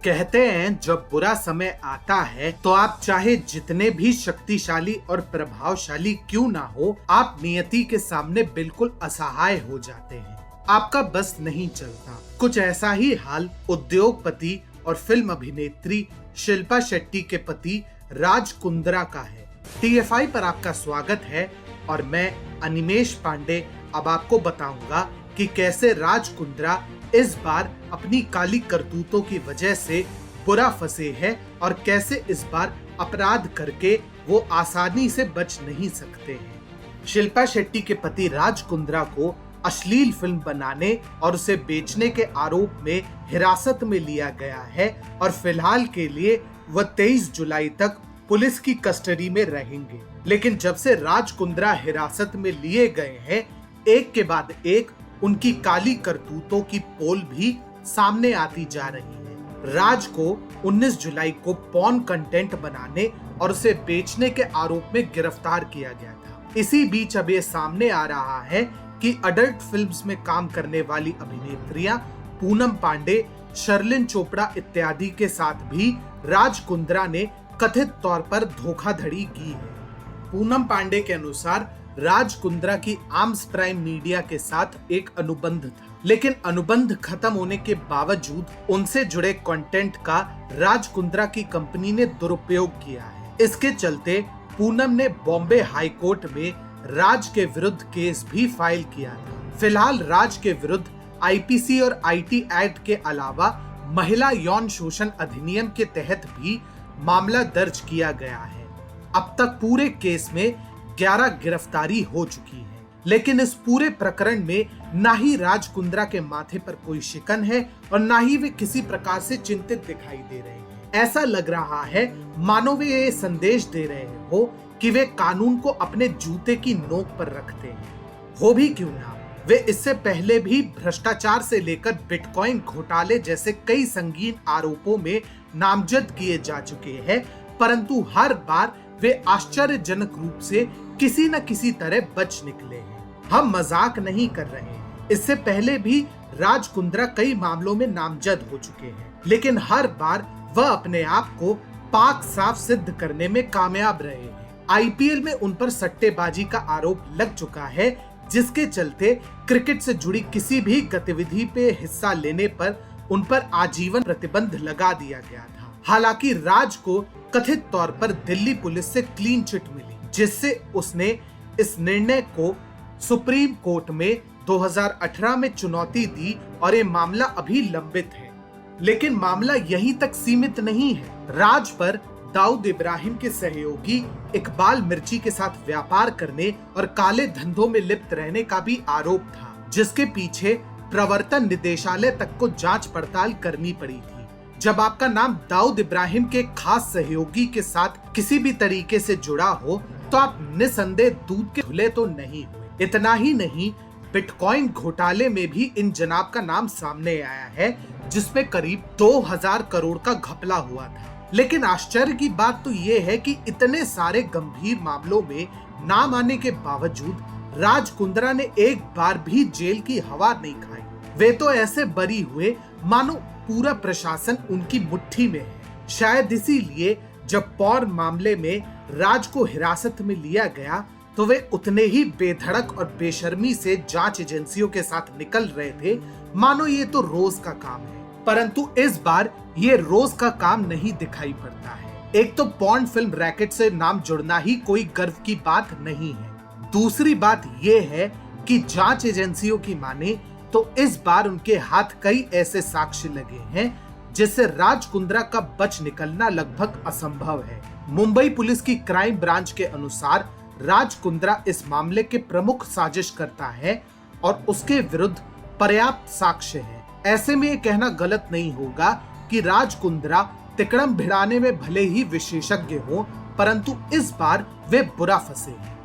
कहते हैं जब बुरा समय आता है तो आप चाहे जितने भी शक्तिशाली और प्रभावशाली क्यों ना हो, आप नियति के सामने बिल्कुल असहाय हो जाते हैं। आपका बस नहीं चलता। कुछ ऐसा ही हाल उद्योगपति और फिल्म अभिनेत्री शिल्पा शेट्टी के पति राज कुंद्रा का है। TFI पर आपका स्वागत है और मैं अनिमेश पांडे अब आपको बताऊंगा कि कैसे राज कुंद्रा इस बार अपनी काली करतूतों की वजह से बुरा फंसे हैं और कैसे इस बार अपराध करके वो आसानी से बच नहीं सकते हैं। शिल्पा शेट्टी के पति राज कुंद्रा को अश्लील फिल्म बनाने और उसे बेचने के आरोप में हिरासत में लिया गया है और फिलहाल के लिए वह 23 जुलाई तक पुलिस की कस्टडी में रहेंगे। लेकिन जब से राज कुंद्रा हिरासत में लिए गए हैं, एक के बाद एक उनकी काली करतूतों की पोल भी सामने आती जा रही है। राज को 19 जुलाई को पॉर्न कंटेंट बनाने और उसे बेचने के आरोप में गिरफ्तार किया गया था। इसी बीच अब ये सामने आ रहा है कि अडल्ट फिल्म्स में काम करने वाली अभिनेत्रियां पूनम पांडे, शर्लिन चोपड़ा इत्यादि के साथ भी राज कुंद्रा ने कथित तौर पर धोखाधड़ी की है। पूनम पांडे के अनुसार राज कुंद्रा की आर्म्स प्राइम मीडिया के साथ एक अनुबंध था, लेकिन अनुबंध खत्म होने के बावजूद उनसे जुड़े कंटेंट का राज कुंद्रा की कंपनी ने दुरुपयोग किया है। इसके चलते पूनम ने बॉम्बे हाई कोर्ट में राज के विरुद्ध केस भी फाइल किया था। फिलहाल राज के विरुद्ध IPC और IT एक्ट के अलावा महिला यौन शोषण अधिनियम के तहत भी मामला दर्ज किया गया है। अब तक पूरे केस में 11 गिरफ्तारी हो चुकी है, लेकिन इस पूरे प्रकरण में ना ही राज कुंद्रा के माथे पर कोई शिकन है और ना ही वे किसी प्रकार से चिंतित दिखाई दे रहे हैं। ऐसा लग रहा है मानो वे ये संदेश दे रहे हो कि वे कानून को अपने जूते की नोक पर रखते हैं। हो भी क्यों ना, वे इससे पहले भी भ्रष्टाचार से लेकर बिटकॉइन घोटाले जैसे कई संगीन आरोपों में नामजद किए जा चुके हैं, परंतु हर बार वे आश्चर्यजनक रूप से किसी न किसी तरह बच निकले हैं। हम मजाक नहीं कर रहे हैं। इससे पहले भी राज कुंद्रा कई मामलों में नामजद हो चुके हैं, लेकिन हर बार वह अपने आप को पाक साफ सिद्ध करने में कामयाब रहे हैं। IPL में उन पर सट्टेबाजी का आरोप लग चुका है, जिसके चलते क्रिकेट से जुड़ी किसी भी गतिविधि पे हिस्सा लेने पर उन पर आजीवन प्रतिबंध लगा दिया गया था। हालांकि राज को कथित तौर पर दिल्ली पुलिस से क्लीन चिट मिली, जिससे उसने इस निर्णय को सुप्रीम कोर्ट में 2018 में चुनौती दी और ये मामला अभी लंबित है। लेकिन मामला यहीं तक सीमित नहीं है। राज पर दाऊद इब्राहिम के सहयोगी इकबाल मिर्ची के साथ व्यापार करने और काले धंधों में लिप्त रहने का भी आरोप था, जिसके पीछे प्रवर्तन निदेशालय तक को जांच पड़ताल करनी पड़ी थी। जब आपका नाम दाऊद इब्राहिम के खास सहयोगी के साथ किसी भी तरीके से जुड़ा हो तो आप निसंदेह दूध के धुले तो नहीं हुए। इतना ही नहीं, बिटकॉइन घोटाले में भी इन जनाब का नाम सामने आया है, जिसमें करीब 2000 करोड़ का घपला हुआ था। लेकिन आश्चर्य की बात तो ये है कि इतने सारे गंभीर मामलों में नाम आने के बावजूद राज कुंद्रा ने एक बार भी जेल की हवा नहीं खाई। वे तो ऐसे बरी हुए मानो पूरा प्रशासन उनकी मुट्ठी में है। शायद इसीलिए जब पॉर्न मामले में राज को हिरासत में लिया गया तो वे उतने ही बेधड़क और बेशर्मी से जांच एजेंसियों के साथ निकल रहे थे मानो ये तो रोज का काम है। परंतु इस बार ये रोज का काम नहीं दिखाई पड़ता है। एक तो पॉर्न फिल्म रैकेट से नाम जुड़ना ही कोई गर्व की बात नहीं है। दूसरी बात ये है कि जांच एजेंसियों की माने तो इस बार उनके हाथ कई ऐसे साक्ष्य लगे हैं जिससे राज कुंद्रा का बच निकलना लगभग असंभव है। मुंबई पुलिस की क्राइम ब्रांच के अनुसार राज कुंद्रा इस मामले के प्रमुख साजिश करता है और उसके विरुद्ध पर्याप्त साक्ष्य है। ऐसे में ये कहना गलत नहीं होगा कि राज कुंद्रा तिकड़म भिड़ाने में भले ही विशेषज्ञ हो, परंतु इस बार वे बुरा फंसे हैं।